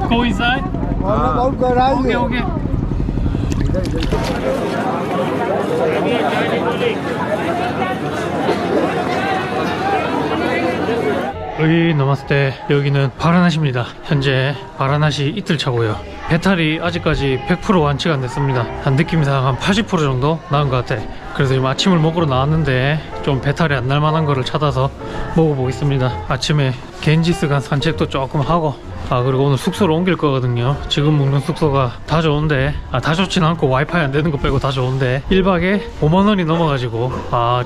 Go inside. Okay, okay. 여기 너마스테, 여기는 바라나시입니다. 현재 바라나시 이틀 차고요. 배탈이 아직까지 100% 완치가 안 됐습니다. 한 느낌상 한 80% 정도 나은 것 같아. 그래서 지금 아침을 먹으러 나왔는데 좀 배탈이 안 날 만한 거를 찾아서 먹어보겠습니다. 아침에 겐지스강 산책도 조금 하고, 그리고 오늘 숙소로 옮길 거거든요. 지금 묵는 숙소가 다 좋은데, 다 좋진 않고 와이파이 안 되는 거 빼고 다 좋은데 1박에 5만원이 넘어가지고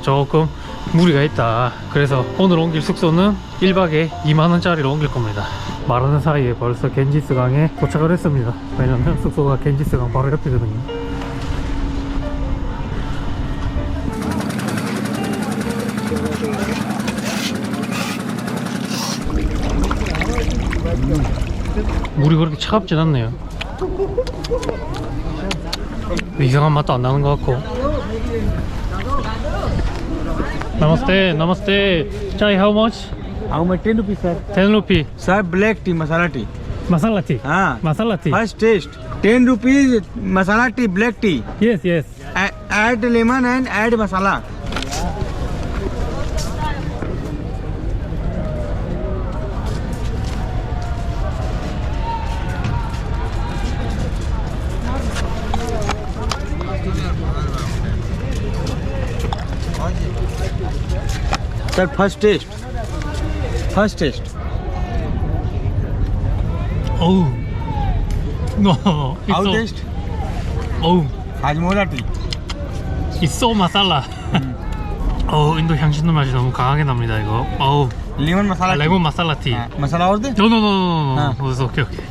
조금 무리가 있다. 그래서 오늘 옮길 숙소는 1박에 2만원짜리로 옮길 겁니다. 말하는 사이에 벌써 겐지스강에 도착을 했습니다. 왜냐면 숙소가 겐지스강 바로 옆이거든요. 물이 그렇게 차갑진 않네요. 이상한 맛도 안 나는 것 같고. Namaste, namaste. Chai, how much? How much? 10 rupees, sir. 10 rupee. Sir, black tea, masala tea. Masala tea. Masala tea. First taste. 10 rupees, masala tea, black tea. Yes, yes. Add lemon and add masala. Sir, first taste. First taste. Oh. No. It's How so, taste? Oh. Hajmola tea. It's so masala. 인도 향신료 맛이 너무 강하게 납니다, 이거. Lemon masala. 레몬 마살라 티. Masala or the? No, no, no, no, no. No. Okay, okay.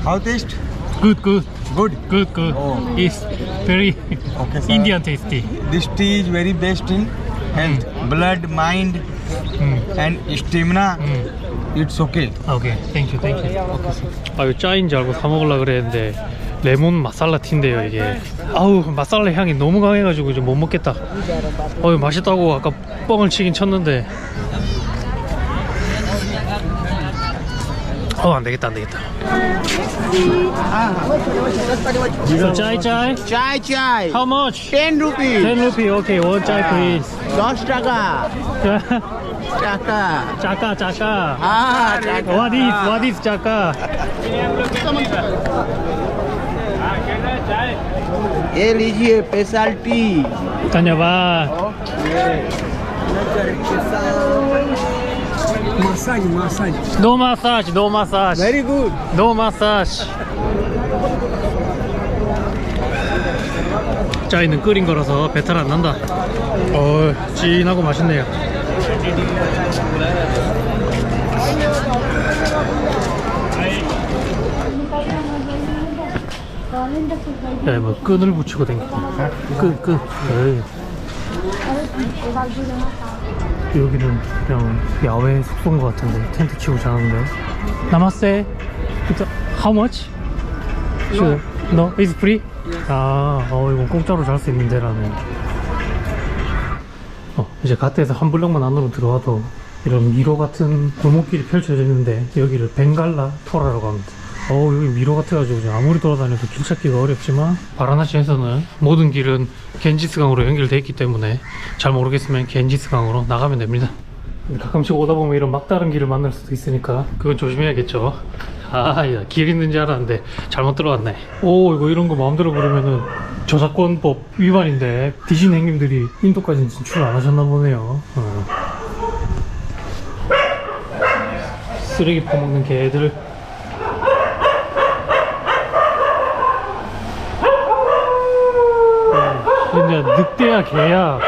How taste? Good, good. Good. Good, good. Oh. It's very Okay, sir. Indian tasty. This tea is very best in health, blood, mind, and stamina. It's okay. 오케이, 땡큐, 땡큐. 이거 짜인 줄 알고 사 먹으려고 그랬는데 레몬 마살라 티인데요, 이게. 마살라 향이 너무 강해가지고 좀 못 먹겠다. 맛있다고 아까 뻥을 치긴 쳤는데. 안 되겠다, 안 되겠다. So, chai. Chai. How much? 10 rupees. 10 rupee. Okay, one chai please. 10 টাকা. টাকা. Chaka. টাকা. What is chaka? ये लीजिए special T. धन्यवाद. Massage. No massage. Very good. No massage. 짜이는 끓인 거라서 배탈 안 난다. 진하고 맛있네요. 야, 뭐 끈을 붙이고 댕기고. 끈. 에이. 여기는 그냥 야외 숙소인 것 같은데 텐트 치고 자는데. 나마스테. How much? No, it's free? 이건 공짜로 잘 수 있는 데라네. 이제 가트에서 한 블럭만 안으로 들어와도 이런 미로 같은 골목길이 펼쳐져 있는데 여기를 벵갈라 토라라고 합니다. 여기 미로 같아가지고 아무리 돌아다녀도 길 찾기가 어렵지만 바라나시에서는 모든 길은 겐지스강으로 연결되어 있기 때문에 잘 모르겠으면 겐지스강으로 나가면 됩니다. 가끔씩 오다 보면 이런 막다른 길을 만날 수도 있으니까 그건 조심해야겠죠. 길 있는 줄 알았는데 잘못 들어왔네. 이거 이런 거 마음대로 부르면은 저작권법 위반인데 디즈니 행님들이 인도까지는 진출 안 하셨나 보네요. 쓰레기 퍼먹는 개들. 진짜 늑대야 개야.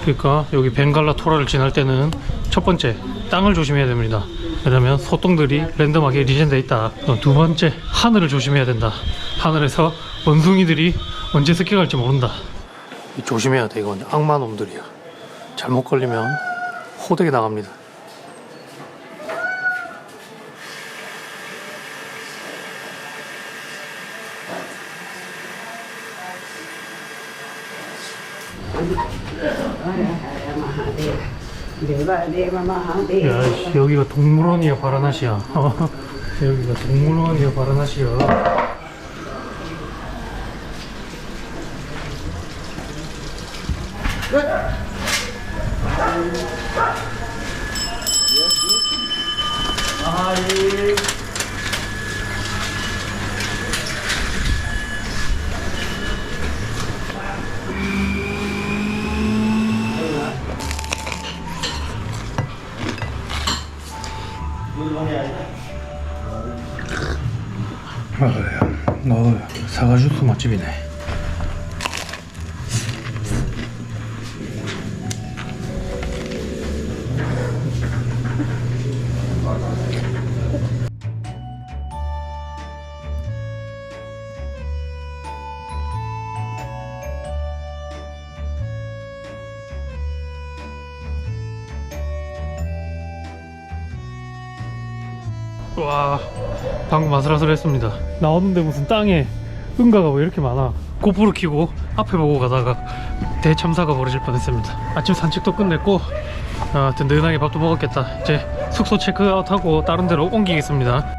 그러니까 여기 벵갈라 토라를 지날 때는 첫 번째 땅을 조심해야 됩니다. 왜냐면 소똥들이 랜덤하게 리젠돼 있다. 두 번째 하늘을 조심해야 된다. 하늘에서 원숭이들이 언제 습격할지 모른다. 조심해야 돼. 이건 악마놈들이야. 잘못 걸리면 호되게 나갑니다. 야, 씨, 여기가 동물원이야, 바라나시야. 여기가 동물원이야, 바라나시야. 너 사과 주스 맛집이네. 와, 방금 아슬아슬했습니다. 나오는데 무슨 땅에 응가가 왜 이렇게 많아. 고프로 켜고 앞에 보고 가다가 대참사가 벌어질 뻔했습니다. 아침 산책도 끝냈고 든든하게 밥도 먹었겠다. 이제 숙소 체크아웃하고 다른 데로 옮기겠습니다.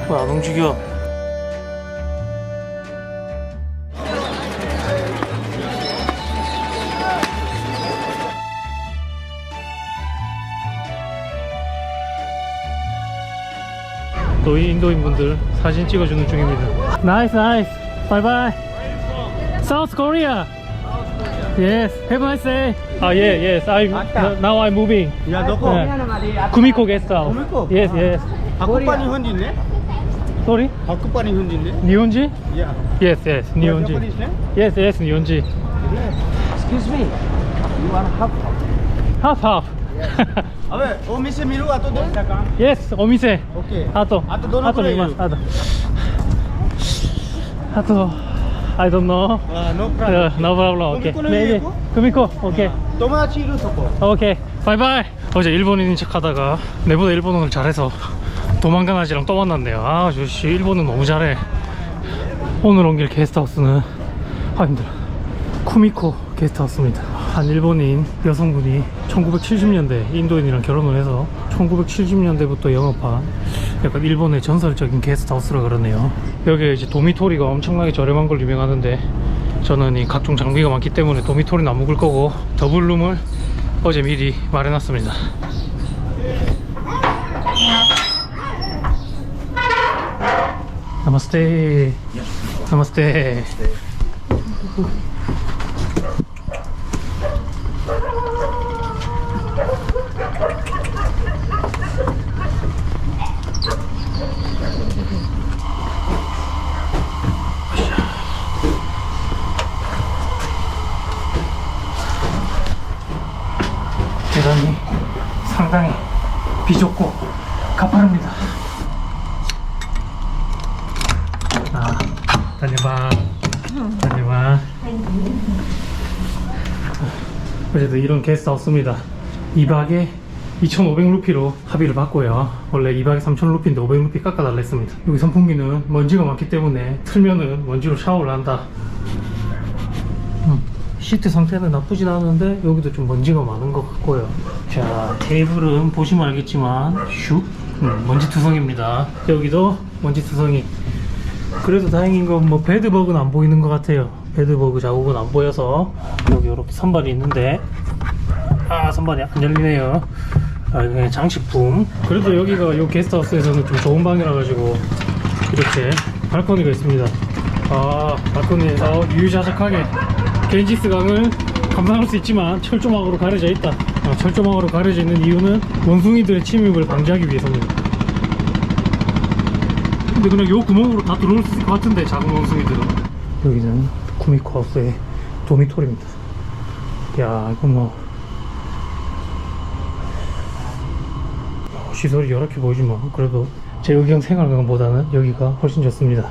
왜 안 움직여? 너희 인도인 분들 사진 찍어주는 중입니다. 나이스 나이스. 바이바이. South Korea. Yes. Have a nice day. Yes. Now I'm moving. या देखो Kumiko guest house. Kumiko? Yes, yes. 하쿠파니 현지네 Sorry? 하쿠파니 현지네 니혼지? या Yes, yes. 니혼지. Japanese name? Yes, yes. 니혼지. Excuse me. You want half? Half, half. अबे वो मिसे मिलूगा तो दो Yes, 오미세. ओके 하토. 하토 दोनों 하토 को ले 미마스. लो 하토. 하토. I don't know. No problem No problem. Okay. Kumiko 네, 있고? 구미코. Okay. 토마치로 섞어 오케이. 바이바이. 어제 일본인인 척 하다가 내보다 일본어를 잘해서 도망간 아지랑 또 만났네요. 아, 저씨 일본은 너무 잘해. 오늘 온 길 게스트하우스는 힘들어. 쿠미코 게스트하우스입니다. 한 일본인 여성분이 1970년대 인도인이랑 결혼을 해서 1970년대부터 영업한 약간 일본의 전설적인 게스트하우스라 그러네요. 여기 이제 도미토리가 엄청나게 저렴한 걸 유명하는데 저는 이 각종 장비가 많기 때문에 도미토리는 안 묵을 거고 더블룸을 어제 미리 마련해놨습니다. 나마스테. 나마스테. 계단이 상당히 비좁고 가파릅니다. 다녀봐. 다녀봐. 어제도 이런 게스트하우스입니다. 2박에 2,500루피로 합의를 봤고요. 원래 2박에 3,000루피인데 500루피 깎아달라 했습니다. 여기 선풍기는 먼지가 많기 때문에 틀면은 먼지로 샤워를 한다. 시트 상태는 나쁘진 않은데 여기도 좀 먼지가 많은 것 같고요. 자, 테이블은 보시면 알겠지만 슉 먼지투성입니다. 여기도 먼지투성이. 그래도 다행인 건 뭐 베드버그는 안 보이는 것 같아요. 베드버그 자국은 안 보여서. 여기 이렇게 선반이 있는데 선반이 안 열리네요. 그냥 장식품. 그래도 여기가 요 게스트하우스에서는 좀 좋은 방이라 가지고 이렇게 발코니가 있습니다. 발코니에서 유유자적하게 겐지스 강을 감상할 수 있지만 철조망으로 가려져 있다. 철조망으로 가려져 있는 이유는 원숭이들의 침입을 방지하기 위해서입니다. 근데 그냥 요 구멍으로 다 들어올 수 있을 것 같은데, 작은 원숭이들은. 여기는 구미코 하우스의 도미토리입니다. 야, 이거 뭐 시설이 열악해 보이지만 그래도 제 의경 생활관보다는 여기가 훨씬 좋습니다.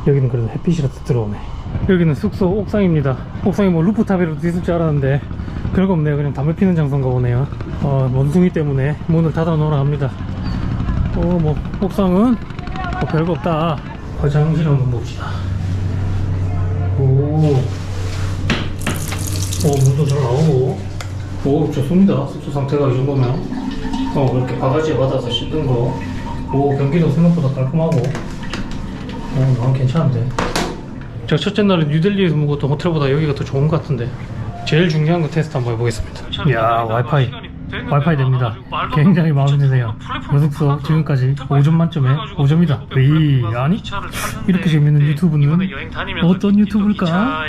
여기는 그래도 햇빛이라도 들어오네. 여기는 숙소 옥상입니다. 옥상에 뭐 루프탑이라도 있을 줄 알았는데 별거 없네요. 그냥 담배 피는 장소인가 보네요. 원숭이 때문에 문을 닫아 놓으라 합니다. 뭐 옥상은 뭐 별거 없다. 화장실 한번 봅시다. 문도 잘 나오고. 좋습니다. 숙소 상태가 이 정도면. 이렇게 바가지에 받아서 씻는 거. 변기도 생각보다 깔끔하고. 난 괜찮은데. 제가 첫째 날은 뉴델리에서 묵었던 호텔보다 여기가 더 좋은 것 같은데. 제일 중요한 거 테스트 한번 해보겠습니다. 이야, 와이파이 됩니다. 굉장히 마음에 드네요. 이 숙소 지금까지 5점 만점에 5점이다. 아니? 이렇게 재밌는 유튜브는 어떤 유튜브일까?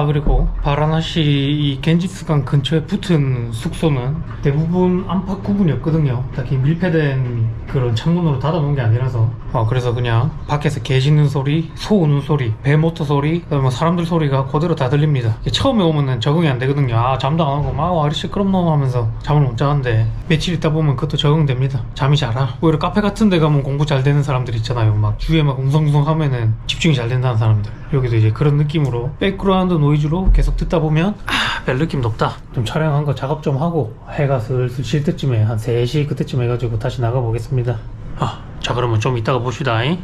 그리고 바라나시 이 겐지스강 근처에 붙은 숙소는 대부분 안팎 구분이 없거든요. 딱히 밀폐된 그런 창문으로 닫아놓은 게 아니라서. 그래서 그냥 밖에서 개 짖는 소리, 소 우는 소리, 배 모터 소리, 그다음에 사람들 소리가 그대로 다 들립니다. 처음에 오면은 적응이 안 되거든요. 잠도 안 오고 막 아리 시끄럽노 하면서 잠을 못 자는데 며칠 있다 보면 그것도 적응됩니다. 잠이 잘 와. 오히려 카페 같은 데 가면 공부 잘 되는 사람들 있잖아요. 막 주위에 막 웅성웅성 하면은 집중이 잘 된다는 사람들. 여기도 이제 그런 느낌으로 백그라운드 노이즈로 계속 듣다 보면 별 느낌도 없다. 좀 촬영한 거 작업 좀 하고 해가 슬슬 질 때쯤에 한 3시 그때쯤 해가지고 다시 나가 보겠습니다. 자, 그러면 좀 이따가 봅시다. 이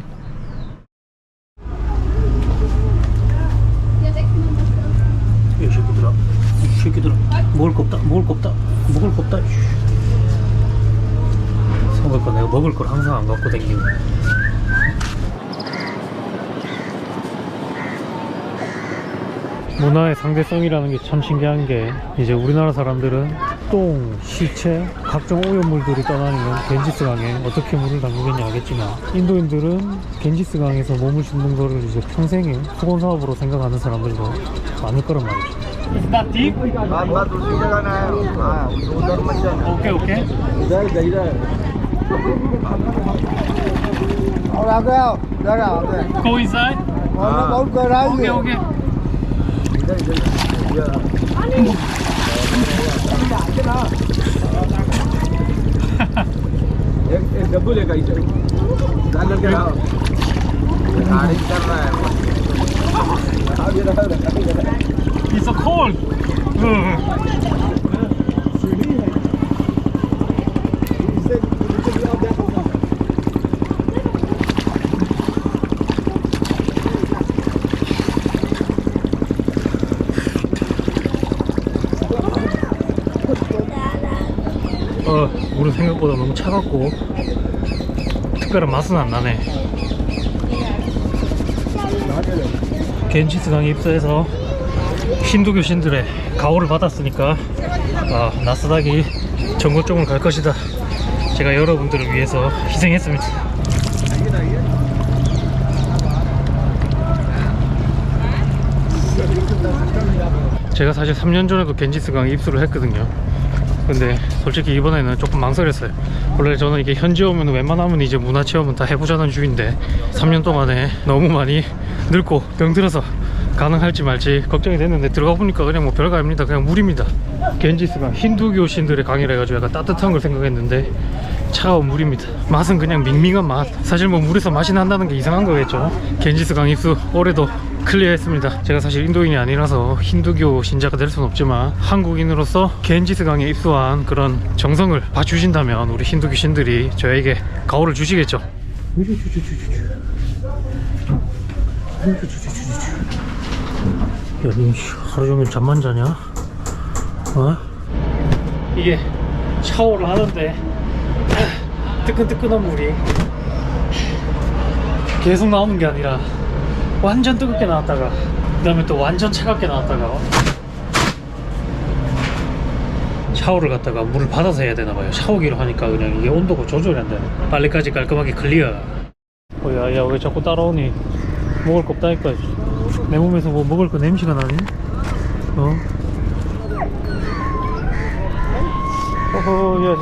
새끼들아 먹을 거 없다. 먹을 거 내가 먹을 걸 항상 안 갖고 다니고. 문화의 상대성이라는 게 참 신기한 게, 이제 우리나라 사람들은 똥, 시체, 각종 오염물들이 떠다니는 겐지스강에 어떻게 물을 담그겠냐 하겠지만, 인도인들은 겐지스강에서 몸을 씻는 거를 이제 평생의 수건 사업으로 생각하는 사람들도 많을 거란 말이죠. Is that deep? Okay. Go inside? Okay. एक डब्बू लेगा इसे डाल करके आओ गाड़ी कर रहा है It's so cold. 물은 생각보다 너무 차갑고 특별한 맛은 안 나네. 겐지스강에 입수해서 힌두교 신들의 가호를 받았으니까 나스닥이 전국 쪽으로 갈 것이다. 제가 여러분들을 위해서 희생했습니다. 제가 사실 3년 전에도 겐지스강에 입수를 했거든요. 근데 솔직히 이번에는 조금 망설였어요. 원래 저는 이게 현지 오면 웬만하면 이제 문화체험은 다 해보자는 주의인데 3년 동안에 너무 많이 늙고 병들어서 가능할지 말지 걱정이 됐는데 들어가 보니까 그냥 뭐 별거 아닙니다. 그냥 물입니다. 겐지스강 힌두교 신들의 강이라 해가지고 약간 따뜻한 걸 생각했는데 차가운 물입니다. 맛은 그냥 밍밍한 맛. 사실 뭐 물에서 맛이 난다는 게 이상한 거겠죠. 겐지스강 입수 올해도 클리어했습니다. 제가 사실 인도인이 아니라서 힌두교 신자가 될 수는 없지만 한국인으로서 겐지스강에 입수한 그런 정성을 봐주신다면 우리 힌두교 신들이 저에게 가호를 주시겠죠. 야, 니 하루 종일 잠만 자냐? 이게 샤워를 하는데 뜨끈뜨끈한 물이 계속 나오는 게 아니라 완전 뜨겁게 나왔다가 그 다음에 또 완전 차갑게 나왔다가 샤워를 갔다가 물을 받아서 해야 되나봐요. 샤워기로 하니까 그냥 이게 온도가 조절이 안 되네. 빨래까지 깔끔하게 클리어. 야 왜 자꾸 따라오니? 먹을 거 없다니까. 내 몸에서 뭐 먹을 거 냄새가 나니? 어허, 야,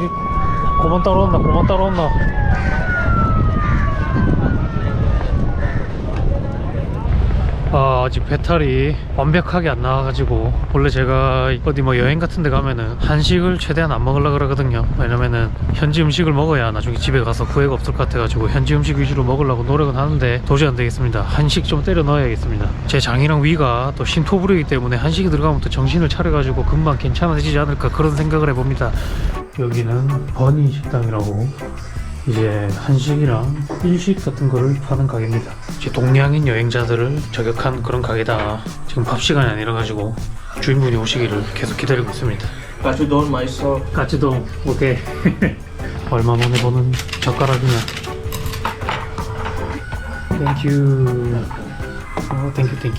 고만 따라온다, 고만 따라온다. 아, 아직 배탈이 완벽하게 안 나와가지고 원래 제가 어디 뭐 여행 같은 데 가면은 한식을 최대한 안 먹으려고 그러거든요. 왜냐면은 현지 음식을 먹어야 나중에 집에 가서 후회가 없을 것 같아가지고 현지 음식 위주로 먹으려고 노력은 하는데 도저히 안 되겠습니다. 한식 좀 때려 넣어야겠습니다. 제 장이랑 위가 또 신토부르기 때문에 한식이 들어가면 또 정신을 차려가지고 금방 괜찮아지지 않을까 그런 생각을 해봅니다. 여기는 버니 식당이라고 이제 한식이랑 일식 같은 거를 파는 가게입니다. 이제 동양인 여행자들을 저격한 그런 가게다. 지금 밥 시간이 아니라가지고 주인분이 오시기를 계속 기다리고 있습니다. Katsudon, myself. 까치도 오케이. 얼마 만에 보는 젓가락이냐. 땡큐. 땡큐 땡큐.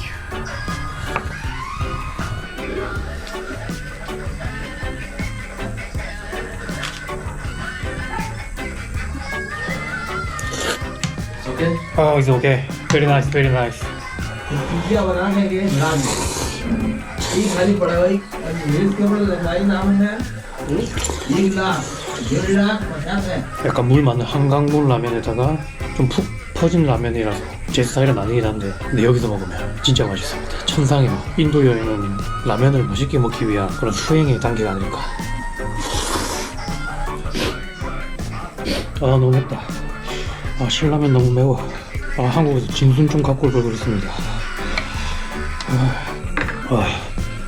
Okay. Oh, it's okay. Very nice, very nice. Pizza बनाने के नाम ये खाली पड़ा भाई न्यूज केवल लंबाई नाम है 1,00,000 1,50,000 약간 물 많은 한강물 라면에다가 좀 푹 퍼진 라면이라서 제 스타일은 아니긴 한데 근데 여기서 먹으면 진짜 맛있습니다. 천상의 맛. 인도 여행은 라면을 맛있게 먹기 위한 그런 수행의 단계가 아닐까. 아 너무 맵다. 아 신라면 너무 매워. 아 한국에서 진순 좀 갖고 올 걸 그랬습니다.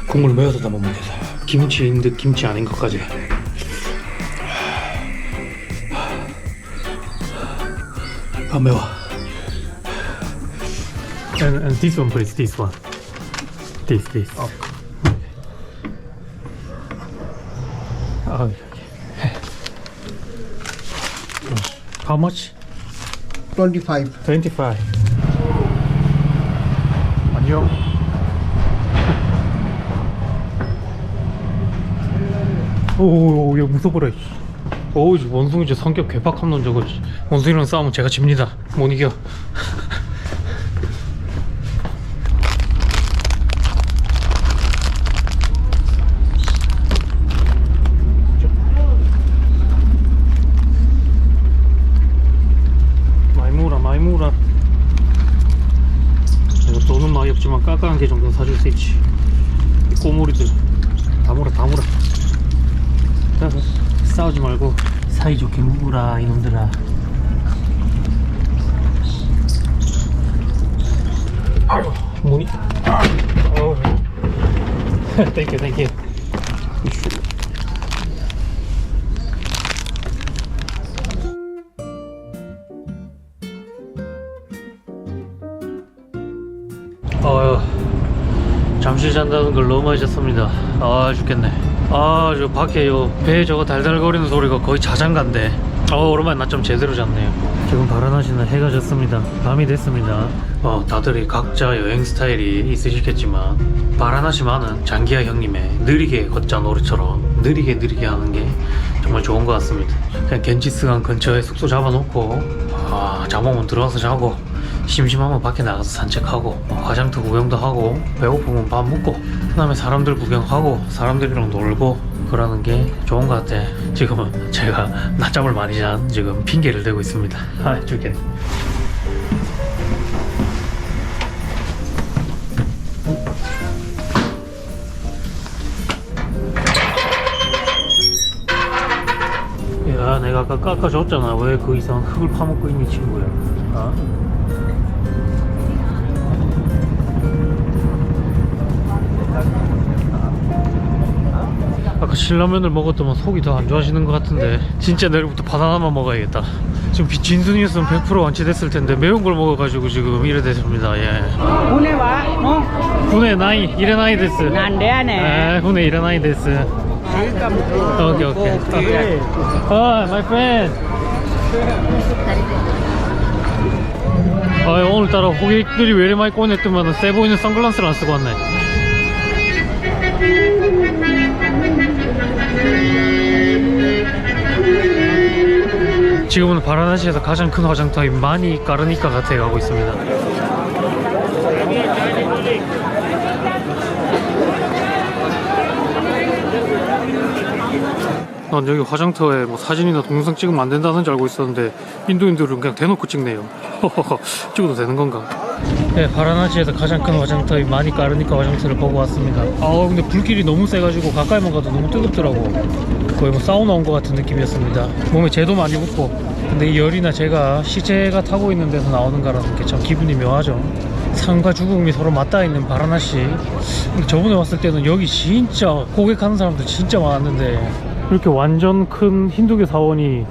국물 매워서 다 못 먹겠어. 김치인 듯 김치 아닌 것까지. 아 매워. And this one please, this one. This. Oh. Okay. How much? 25. 25. 안녕. 오, 야 무서워라. 오, 원숭이 저 성격 괴팍한 놈 저거. 원숭이랑 싸우면 제가 집니다. 못 이겨. 많이 물어. 내가 돈은 많이 없지만 깎아한 개 정도는 사줄 수 있지. 이 꼬물이들 다 물어. 싸우지 말고 사이좋게 묵으라 이놈들아. 아유 문이. 땡큐. 잠시 잔다는 걸 너무 많이 잤습니다. 아 죽겠네. 아 저 밖에 요 배 저거 달달거리는 소리가 거의 자장가인데 오랜만에 낮잠 제대로 잤네요. 지금 바라나시는 해가 졌습니다. 밤이 됐습니다. 다들이 각자 여행 스타일이 있으시겠지만 바라나시만은 장기하 형님의 느리게 걷자 노래처럼 느리게 하는 게 정말 좋은 것 같습니다. 그냥 겐지스강 근처에 숙소 잡아놓고 잠오면 들어와서 자고 심심하면 밖에 나가서 산책하고 화장터 구경도 하고 배고프면 밥 먹고 그 다음에 사람들 구경하고 사람들이랑 놀고 그러는 게 좋은 것 같아. 지금은 제가 낮잠을 많이 잔 지금 핑계를 대고 있습니다. 죽겠네. 야 내가 아까 깎아줬잖아. 왜 그 이상 흙을 파먹고 있니 친구야. 아까 신라면을 먹었더만 속이 더 안 좋아지는 것 같은데 진짜 내일부터 바나나만 먹어야겠다. 지금 진순이었으면 100% 완치됐을 텐데 매운 걸 먹어가지고 지금 이래 됐습니다. 예. Hune wa? No? 훈에 나이 이래 나이 됐어. Nandene. 훈에 이래 나이 됐어. 오케이. My friend. 오늘따라 고객들이 왜 이래 많이 꺼냈더만 세 보이는 선글라스를 안 쓰고 왔네. 지금은 바라나시에서 가장 큰 화장터인 마니 까르니카 같에 가고 있습니다. 난 여기 화장터에 뭐 사진이나 동영상 찍으면 안 된다는 줄 알고 있었는데 인도인들은 그냥 대놓고 찍네요. 찍어도 되는 건가? 네, 바라나시에서 가장 큰 화장터인 마니까르니까 화장터를 보고 왔습니다. 근데 불길이 너무 세가지고 가까이만 가도 너무 뜨겁더라고. 거의 뭐 사우나 온 것 같은 느낌이었습니다. 몸에 재도 많이 붙고. 근데 이 열이나 제가 시체가 타고 있는 데서 나오는 거라는 게 참 기분이 묘하죠. 삶과 죽음이 서로 맞닿아 있는 바라나시. 근데 저번에 왔을 때는 여기 진짜 고객하는 사람들 진짜 많았는데 이렇게 완전 큰 힌두교 사원이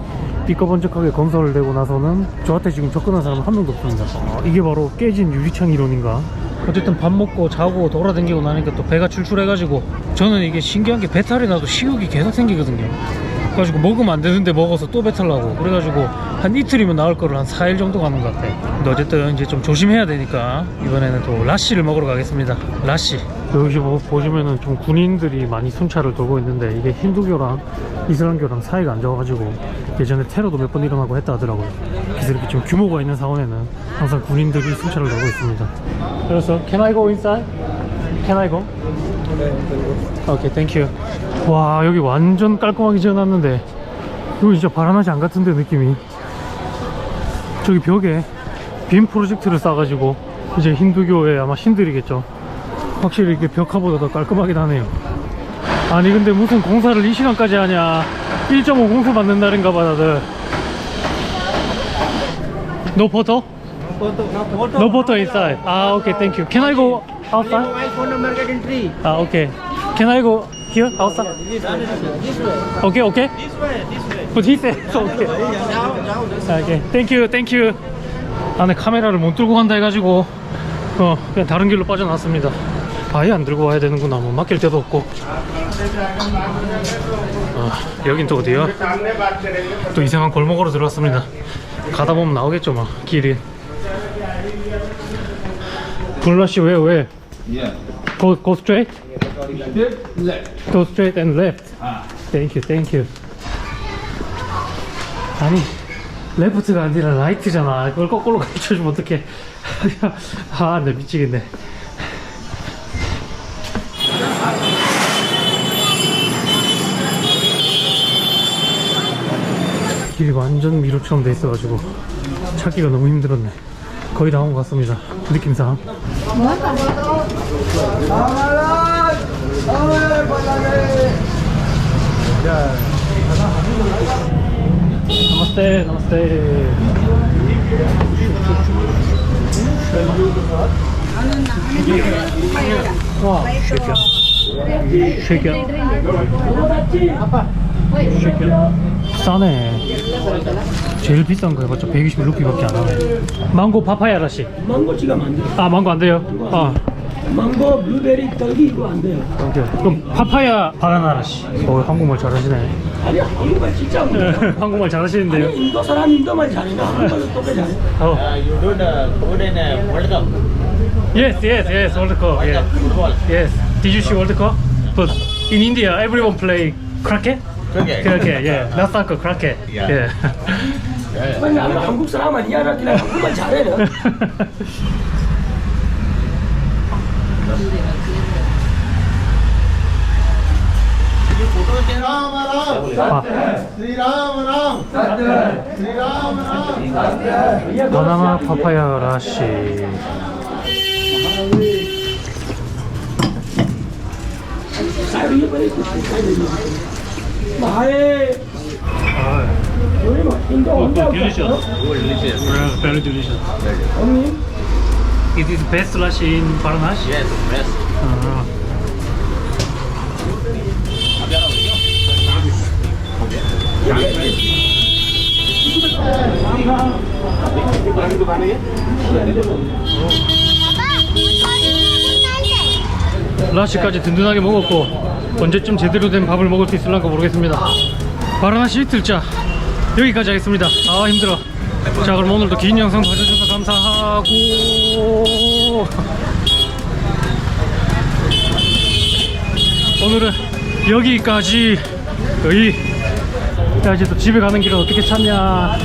삐까번쩍하게 건설되고 나서는 저한테 지금 접근한 사람은 한 명도 없습니다. 이게 바로 깨진 유리창 이론인가? 어쨌든 밥 먹고 자고 돌아다니고 나니까 또 배가 출출해가지고 저는 이게 신기한 게 배탈이 나도 식욕이 계속 생기거든요. 그래가지고 먹으면 안 되는데 먹어서 또 배탈 나고 그래가지고 한 이틀이면 나을 거를 한 4일 정도 가는 것 같아. 근데 어쨌든 이제 좀 조심해야 되니까 이번에는 또 라시를 먹으러 가겠습니다. 라시. 여기 보시면은 좀 군인들이 많이 순찰을 돌고 있는데 이게 힌두교랑 이슬람교랑 사이가 안 좋아가지고 예전에 테러도 몇 번 일어나고 했다 하더라고요. 그래서 이렇게 좀 규모가 있는 사원에는 항상 군인들이 순찰을 돌고 있습니다. 그래서 Can I go inside? Can I go? 오케이, 땡큐. 와, 여기 완전 깔끔하게 지어놨는데 여기 진짜 바라나시 안 같은데 느낌이. 저기 벽에 빔 프로젝트를 쌓아가지고 이제 힌두교의 아마 신들이겠죠. 확실히 이렇게 벽화보다 더 깔끔하긴 하네요. 아니 근데 무슨 공사를 이 시간까지 하냐. 1.5 공사 받는 날인가 봐 다들. No photo? No photo inside. 아, 오케이, thank you. Can I go outside? My phone number get entry. 아, 오케이. Can I go here outside? Okay, okay. This way. But he said okay. 오케이, thank you, thank you. 안에 카메라를 못 들고 간다 해가지고 그냥 다른 길로 빠져나왔습니다. 아예 안 들고 와야 되는구나. 뭐 맡길 데도 없고. 여긴 또 어디야? 또 이상한 골목으로 들어왔습니다. 가다 보면 나오겠죠 막 길이. 불라시 왜? Yeah. Go straight? Left. Go straight and left. Thank you. 아니 레프트가 아니라 라이트잖아. 그걸 거꾸로 가르쳐주면 어떡해. 아, 나 미치겠네. 길이 완전 미로처럼 돼 있어가지고 찾기가 너무 힘들었네. 거의 다 온 것 같습니다. 느낌상. नमस्ते. 와, 쉐이키야. 싸네. 제일 비싼 거 해봤자 120루피밖에 안 하네. 망고 파파야 라시. 망고 지금 안 돼요. 아, 망고 안 돼요? 망고, 블루베리, 딸기 이거 안 돼요. 오케이. 그럼 파파야 바나나 라시. 한국말 잘하시네. 아니 한국말 진짜 안 돼요. 한국말 잘하시는데요? 아니 인도 사람 인도말 잘해. 나 한국말도 똑같이 잘해. You do the good in World Cup. Yes, World Cup. Yeah. Football. Yes. Did you see World Cup? But in India, everyone play cricket. Cricket. Yeah. Not soccer, cricket. Yeah. 아니 나는 한국 사람 아니야. 나 그냥 한국말 잘해. 나. 바나나 파파야 라시. 마에 우리 뭐 인도 온다. Delicious. Very delicious. 언니 It is best lashi in Varanasi. Yes, best. 라시까지 든든하게 먹었고 언제쯤 제대로 된 밥을 먹을 수 있을란가 모르겠습니다. 바라나시 이틀차 여기까지 하겠습니다. 아, 힘들어. 자, 그럼 오늘도 긴 영상 봐주셔서 감사하고 오늘은 여기까지. 야, 이제 또 집에 가는 길은 어떻게 찾냐.